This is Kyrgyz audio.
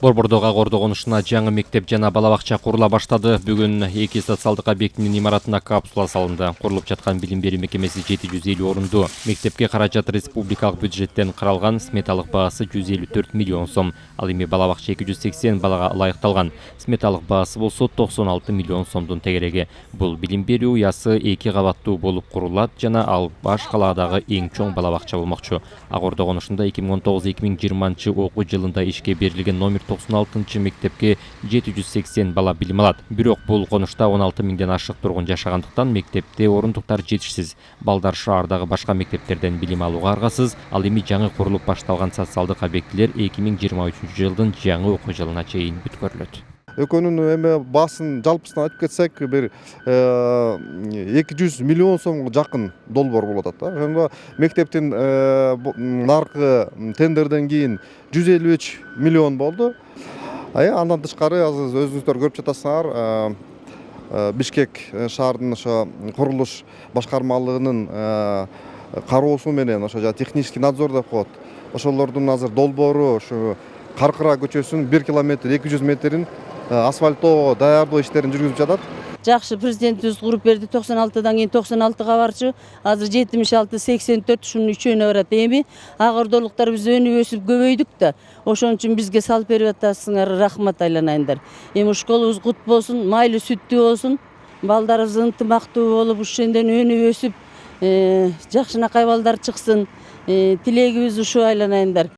Борбордогу Агордо конушуна жаңы мектеп жана бала бакча курула баштады. Бүгүн эки социалдык объектинин имаратына капсула салынды. Курулуп жаткан билим берүү мекемеси 750 орунду. Мектепке каражат республикалык бюджеттен каралган, сметалык баасы 154 миллион сом. Ал эми бала бакча 280 балага ылайыкталган. Сметалык баасы болсо 96 миллион сомдун тегереги. Бул билим берүү уясы 2 кабаттуу болуп курулат жана ал баш калаадагы эң чоң бала бакча болмокчу. Агордо конушунда 2019-2020 окуу жылында ишке берилген номер 96 мектепке 780 бала билим алат. Бирок бул конушта 16 миңден ашык тургун жашагандыктан мектепте орундуктар жетишсиз. Балдар шаардагы башка мектептерден билим алууга аргасыз. Ал эми жаңы курулуп башталган социалдык объектилер 2023 жылдын жаңы окуу жылына чейин бүткөрүлөт. Экөөнүн эме баасын жалпысынан айтып кетсек, бир 200 миллион сомго жакын долбоор болуп атат. Ошондо мектептин наркы тендерден кийин 153 миллион болду. Андан тышкары азыр өзүңүздөр көрүп жатасыңар, Бишкек шаардын ошо курулуш башкармалыгынын кароосу менен ошо технический надзор деп коет. Ошолордун азыр долбоору ушу Каркыра көчөсүнүн 1 километр 200 метрин асфальттоо даярдоо иштерин жүргүзүп жатат. Жакшы президентибиз куруп берди. 96-дан кийин 96-га барчу. Азыр 76-84 ушунун үчөөнө барат. Эми агордолуктар биз өнүп өсүп көбөйдүк да. Ошон үчүн бизге салып берип атасыңар, рахмат айланайындар. Эми школубуз кут болсун, майлуу сүттүү болсун. Балдарыбыз ынтымактуу болуп, ушенден өнүп өсүп, жакшынакай балдар чыксын. Тилегибиз ушу айланайындар.